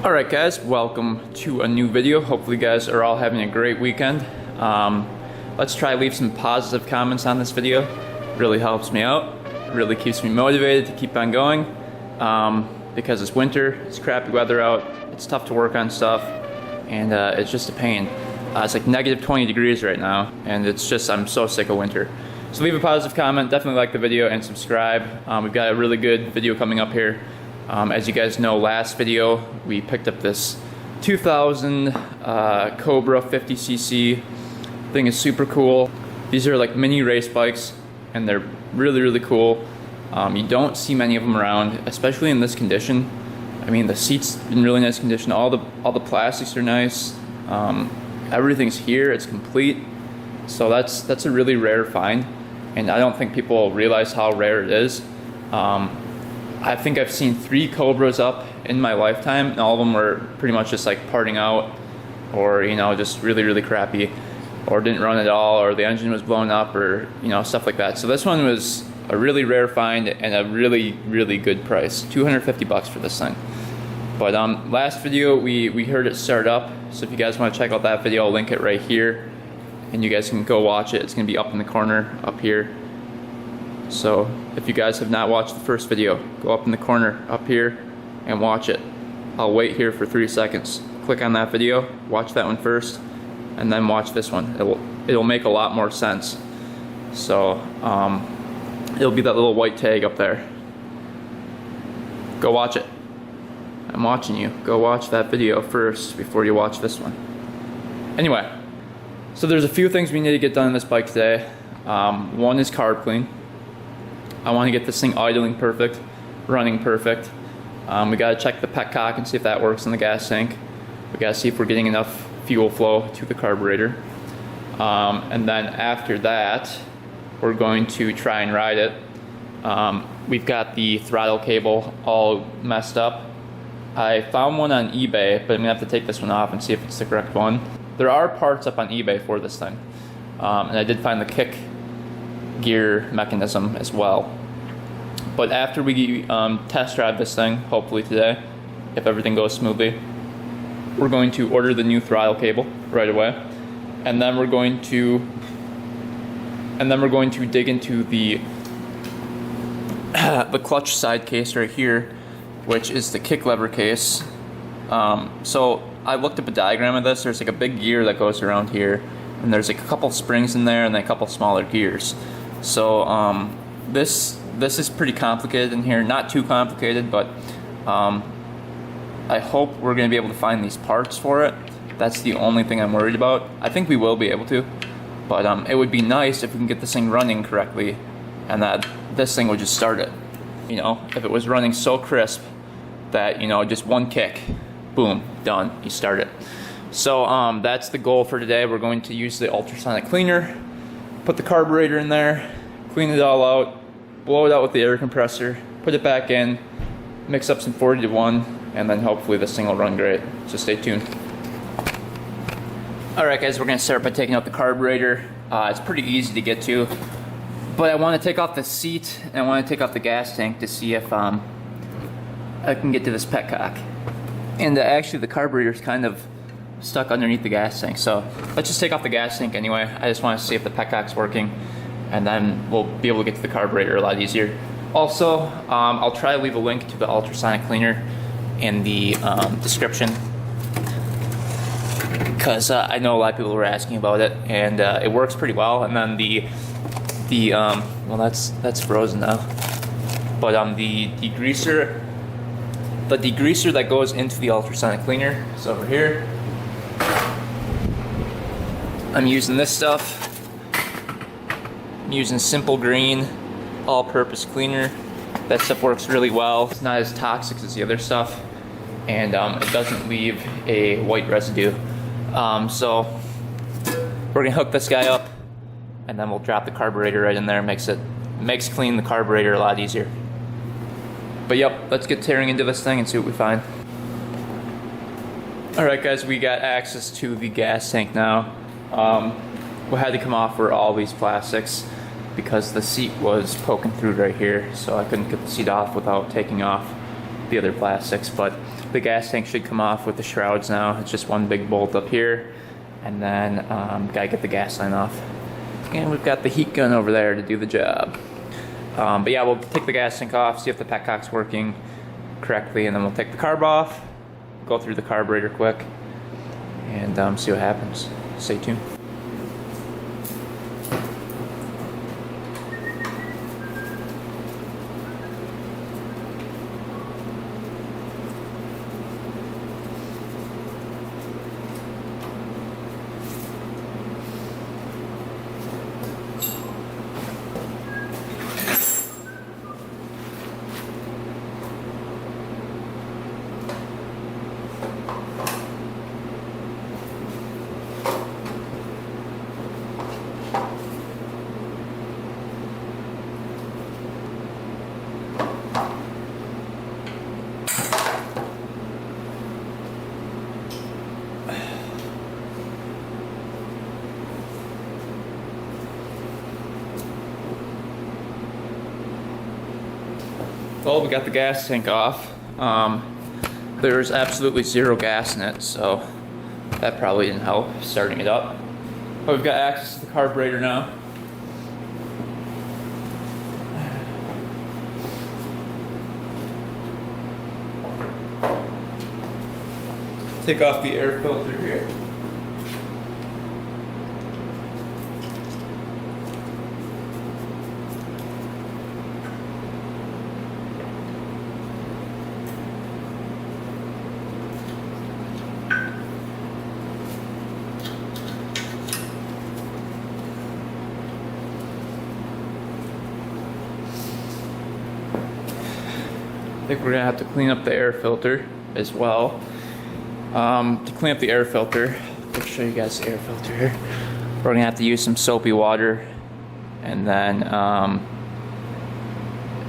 Alright guys, welcome to a new video. Hopefully you guys are all having a great weekend. Let's try to leave some positive comments on this video. Really helps me out. Really keeps me motivated to keep on going. Because it's winter, it's crappy weather out, it's tough to work on stuff, and it's just a pain. It's like negative 20 degrees right now, and it's just, I'm so sick of winter. So leave a positive comment, definitely like the video, and subscribe. We've got a really good video coming up here. As you guys know, last video we picked up this 2000 Cobra 50cc. Thing is super cool. These are like mini race bikes, and they're really cool. You don't see many of them around, especially in this condition. I mean, the seats in really nice condition. All the plastics are nice. Everything's here. It's complete. So that's a really rare find, and I don't think people realize how rare it is. I think I've seen 3 Cobras up in my lifetime, and all of them were pretty much just like parting out, or you know, just really crappy, or didn't run at all, or the engine was blown up, or you know, stuff like that. So this one was a really rare find and a really good price, 250 bucks for this thing. But last video we heard it start up, so if you guys want to check out that video, I'll link it right here, and you guys can go watch it. It's gonna be up in the corner up here. So if you guys have not watched the first video, go up in the corner up here and watch it. I'll wait here for 3 seconds. Click on that video, watch that one first, and then watch this one. It'll make a lot more sense. So it'll be that little white tag up there. Go watch it. I'm watching you. Go watch that video first before you watch this one. Anyway, so there's a few things we need to get done in this bike today. One is carb clean. I want to get this thing idling perfect, running perfect. We got to check the petcock and see if that works in the gas tank. We got to see if we're getting enough fuel flow to the carburetor. And then after that, we're going to try and ride it. We've got the throttle cable all messed up. I found one on eBay, but I'm going to have to take this one off and see if it's the correct one. There are parts up on eBay for this thing. And I did find the kick gear mechanism as well. But after we test drive this thing, hopefully today, if everything goes smoothly, we're going to order the new throttle cable right away, and then we're going to dig into the the clutch side case right here, which is the kick lever case. So I looked up a diagram of this. There's like a big gear that goes around here, and there's like a couple springs in there and then a couple smaller gears. So this is pretty complicated in here. Not too complicated, but I hope we're going to be able to find these parts for it. That's the only thing I'm worried about. I think we will be able to, but it would be nice if we can get this thing running correctly, and that this thing would just start it. You know, if it was running so crisp that, you know, just one kick, boom, done, you start it. So that's the goal for today. We're going to use the ultrasonic cleaner, put the carburetor in there, clean it all out, blow it out with the air compressor, put it back in, mix up some 40-to-1, and then hopefully this thing will run great. So stay tuned. Alright guys, we're going to start by taking out the carburetor. It's pretty easy to get to, but I want to take off the seat and I want to take off the gas tank to see if I can get to this petcock. And actually the carburetor's kind of stuck underneath the gas tank, so let's just take off the gas tank anyway. I just want to see if the petcock's working, and then we'll be able to get to the carburetor a lot easier. Also, I'll try to leave a link to the ultrasonic cleaner in the description, because I know a lot of people were asking about it, and it works pretty well. And then well, that's frozen now, but the degreaser that goes into the ultrasonic cleaner is over here. I'm using this stuff. I'm using Simple Green all-purpose cleaner. That stuff works really well. It's not as toxic as the other stuff, and it doesn't leave a white residue. So we're gonna hook this guy up, and then we'll drop the carburetor right in there. Makes cleaning the carburetor a lot easier. But yep, let's get tearing into this thing and see what we find. Alright guys, we got access to the gas tank now. We had to come off for all these plastics because the seat was poking through right here, so I couldn't get the seat off without taking off the other plastics. But the gas tank should come off with the shrouds now. It's just one big bolt up here, and then gotta get the gas line off. And we've got the heat gun over there to do the job. But yeah, we'll take the gas tank off, see if the petcock's working correctly, and then we'll take the carb off, go through the carburetor quick, and see what happens. Stay tuned. Well, we got the gas tank off. There's absolutely zero gas in it, so that probably didn't help starting it up. But we've got access to the carburetor now. Take off the air filter here. I think we're gonna have to clean up the air filter as well. To clean up the air filter, I'll show you guys the air filter here. We're gonna have to use some soapy water and then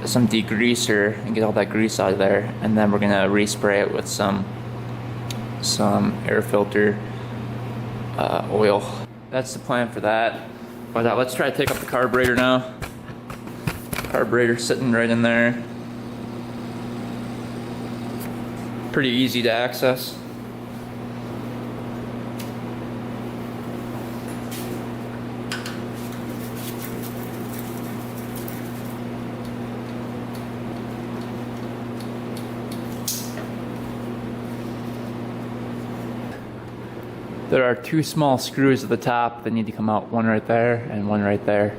some degreaser and get all that grease out of there, and then we're gonna respray it with some air filter oil. That's the plan for that. But let's try to take up the carburetor now. Carburetor sitting right in there. Pretty easy to access. There are two small screws at the top that need to come out, one right there and one right there.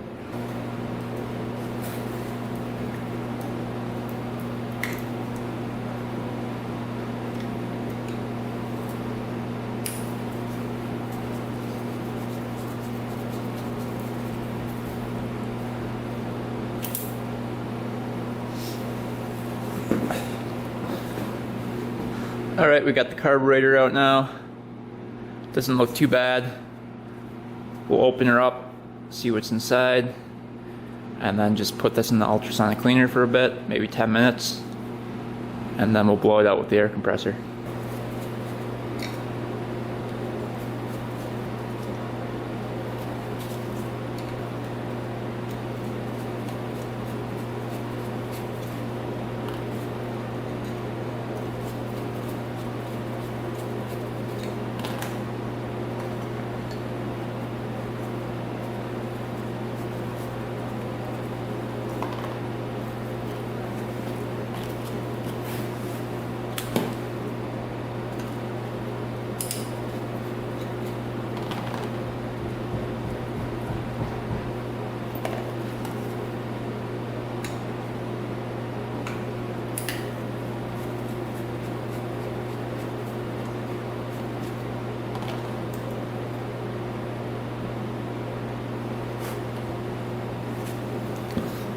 All right, we got the carburetor out now. Doesn't look too bad. We'll open her up, see what's inside, and then just put this in the ultrasonic cleaner for a bit, maybe 10 minutes, and then we'll blow it out with the air compressor.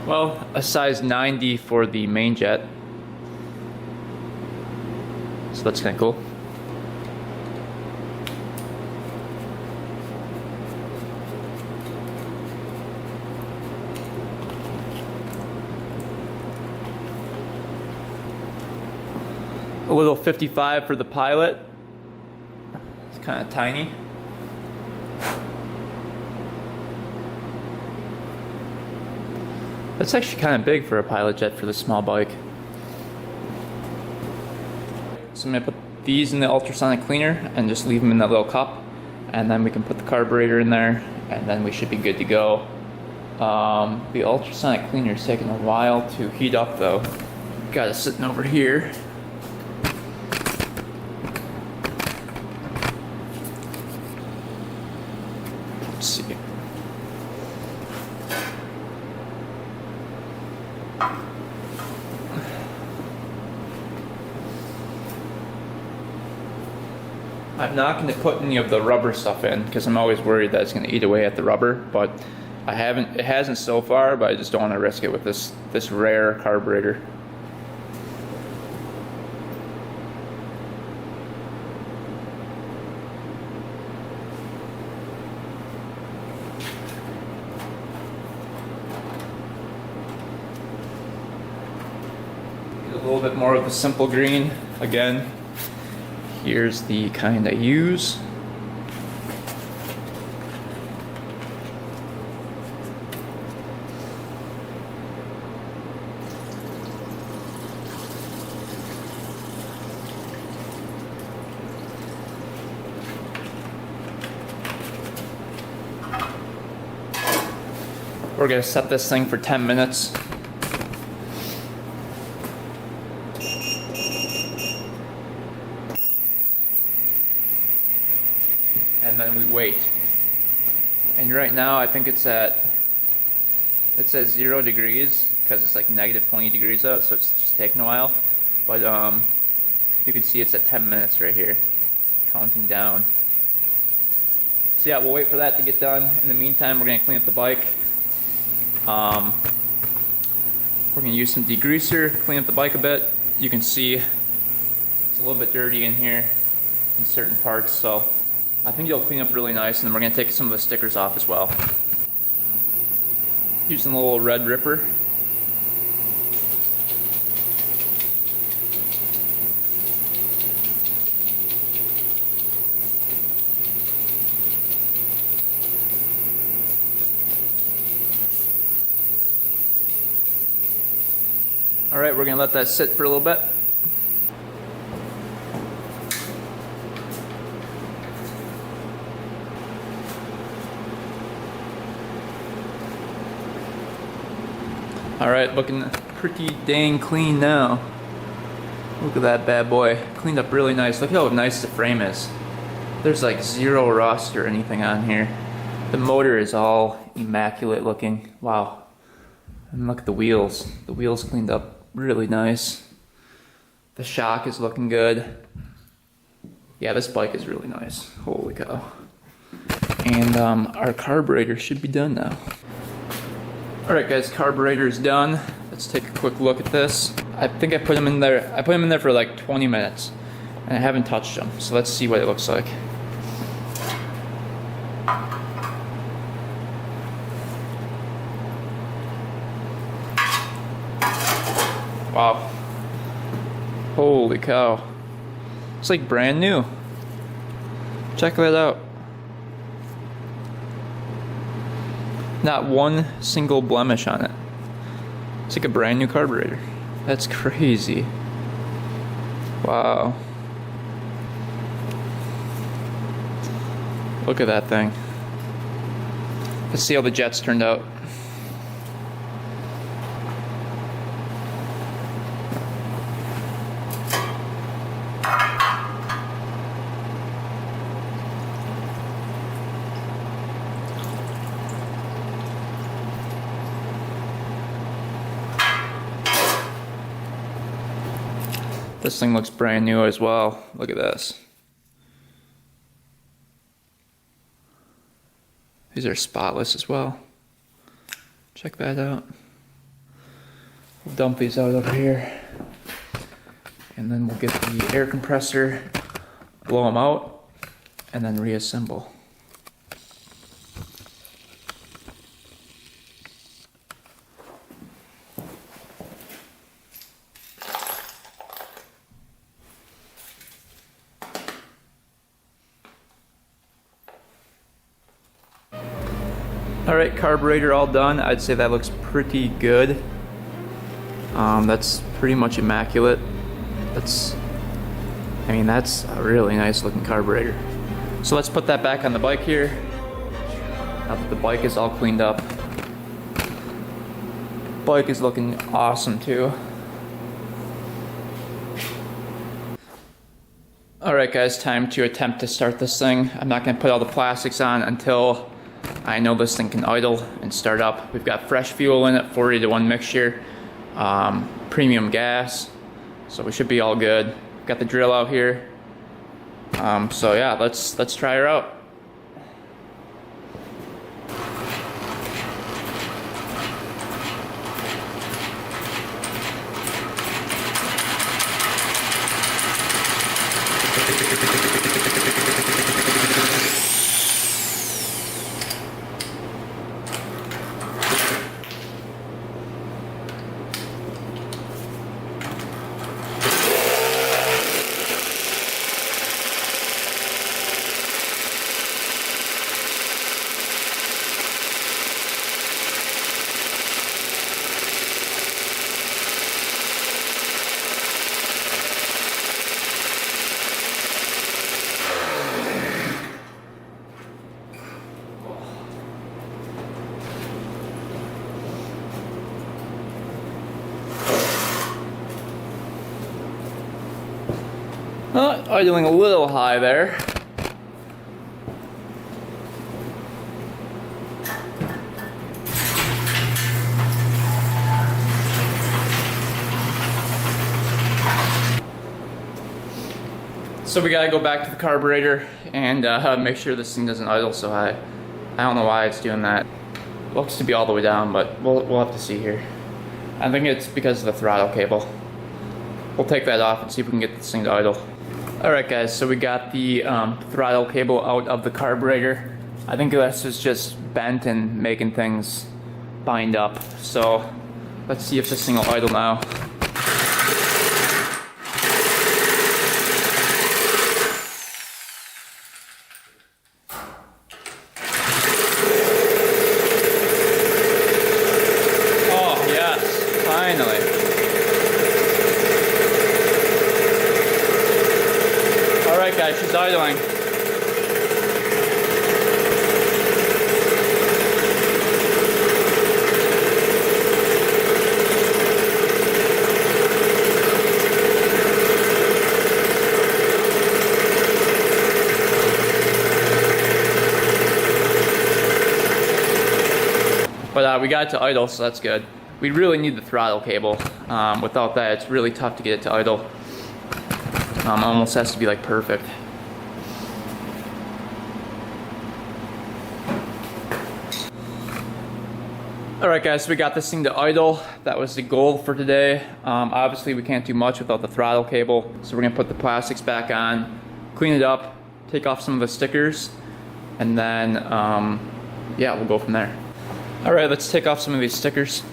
Well, a size 90 for the main jet. So that's kind of cool. A little 55 for the pilot. It's kind of tiny. That's actually kind of big for a pilot jet for this small bike. So I'm gonna put these in the ultrasonic cleaner and just leave them in that little cup, and then we can put the carburetor in there, and then we should be good to go. The ultrasonic cleaner is taking a while to heat up though. Got it sitting over here. Let's see. I'm not going to put any of the rubber stuff in because I'm always worried that it's going to eat away at the rubber, but it hasn't so far, but I just don't want to risk it with this rare carburetor. Get a little bit more of the simple green again. Here's the kind I use. We're gonna set this thing for 10 minutes. And then we wait. And right now I think it says 0 degrees because it's like negative 20 degrees out, so it's just taking a while. But you can see it's at 10 minutes right here, counting down. So yeah, we'll wait for that to get done. In the meantime, we're gonna clean up the bike. We're gonna use some degreaser, clean up the bike a bit. You can see it's a little bit dirty in here in certain parts, so I think it'll clean up really nice, and then we're going to take some of the stickers off as well. Using a little red ripper. Alright, we're going to let that sit for a little bit. Alright, looking pretty dang clean now. Look at that bad boy. Cleaned up really nice. Look how nice the frame is. There's like zero rust or anything on here. The motor is all immaculate looking. Wow. And look at the wheels. The wheels cleaned up really nice. The shock is looking good. Yeah, this bike is really nice. Holy cow. And our carburetor should be done now. Alright guys, carburetor is done. Let's take a quick look at this. I think I put them in there. I put them in there for like 20 minutes and I haven't touched them. So let's see what it looks like. Wow. Holy cow. It's like brand new. Check that out. Not one single blemish on it. It's like a brand new carburetor. That's crazy. Wow. Look at that thing. Let's see how the jets turned out. This thing looks brand new as well. Look at this. These are spotless as well. Check that out. We'll dump these out over here. And then we'll get the air compressor, blow them out, and then reassemble. Alright, carburetor all done. I'd say that looks pretty good. That's pretty much immaculate. Let's I mean, that's a really nice looking carburetor. So let's put that back on the bike here. Now that the bike is all cleaned up. Bike is looking awesome too. Alright guys, time to attempt to start this thing. I'm not going to put all the plastics on until I know this thing can idle and start up. We've got fresh fuel in it, 40-to-1 mixture, premium gas, so we should be all good. Got the drill out here. So yeah, let's try her out. Idling a little high there. So we gotta go back to the carburetor and make sure this thing doesn't idle so high. I don't know why it's doing that. It looks to be all the way down, but we'll have to see here. I think it's because of the throttle cable. We'll take that off and see if we can get this thing to idle. Alright guys, so we got the throttle cable out of the carburetor. I think this is just bent and making things bind up. So let's see if this thing will idle now. Oh yes, finally. Alright guys, she's idling. But we got it to idle, so that's good. We really need the throttle cable. Without that, it's really tough to get it to idle. Almost has to be like perfect. Alright guys, so we got this thing to idle. That was the goal for today. Obviously we can't do much without the throttle cable, so we're going to put the plastics back on, clean it up, take off some of the stickers, and then yeah, we'll go from there. Alright, let's take off some of these stickers.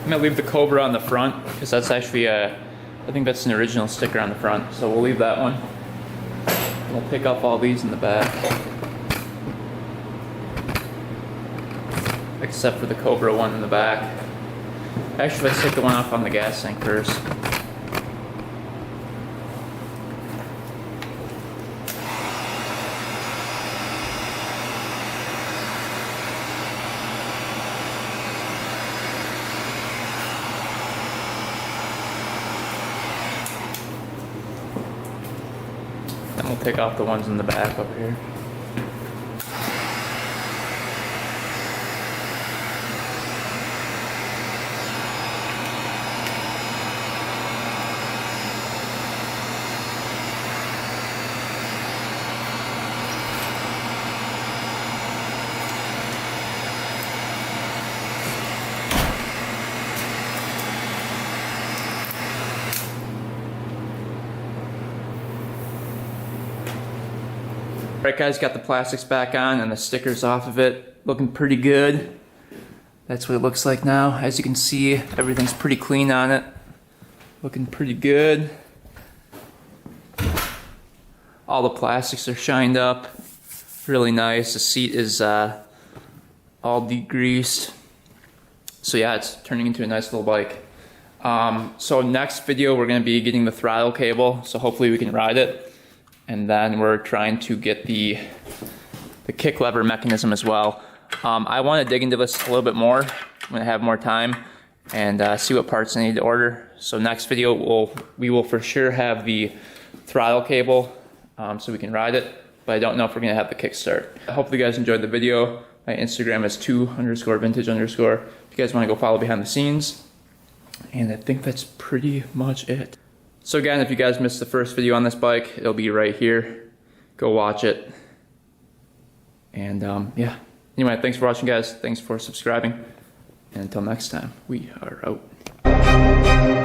I'm gonna leave the Cobra on the front because that's actually I think that's an original sticker on the front, so we'll leave that one. We'll pick up all these in the back, except for the Cobra one in the back. Actually, let's take the one off on the gas tank first. Then we'll take off the ones in the back up here. Alright guys, got the plastics back on and the stickers off of it. Looking pretty good. That's what it looks like now. As you can see, everything's pretty clean on it. Looking pretty good. All the plastics are shined up. Really nice. The seat is all degreased. So yeah, it's turning into a nice little bike. So next video we're going to be getting the throttle cable, so hopefully we can ride it. And then we're trying to get the kick lever mechanism as well. I want to dig into this a little bit more when I have more time and see what parts I need to order. So next video we will for sure have the throttle cable so we can ride it, but I don't know if we're going to have the kickstart. I hope you guys enjoyed the video. My Instagram is 2_vintage_. If you guys want to go follow behind the scenes. And I think that's pretty much it. So again, if you guys missed the first video on this bike, it'll be right here. Go watch it. And yeah. Anyway, thanks for watching guys. Thanks for subscribing. And until next time, we are out.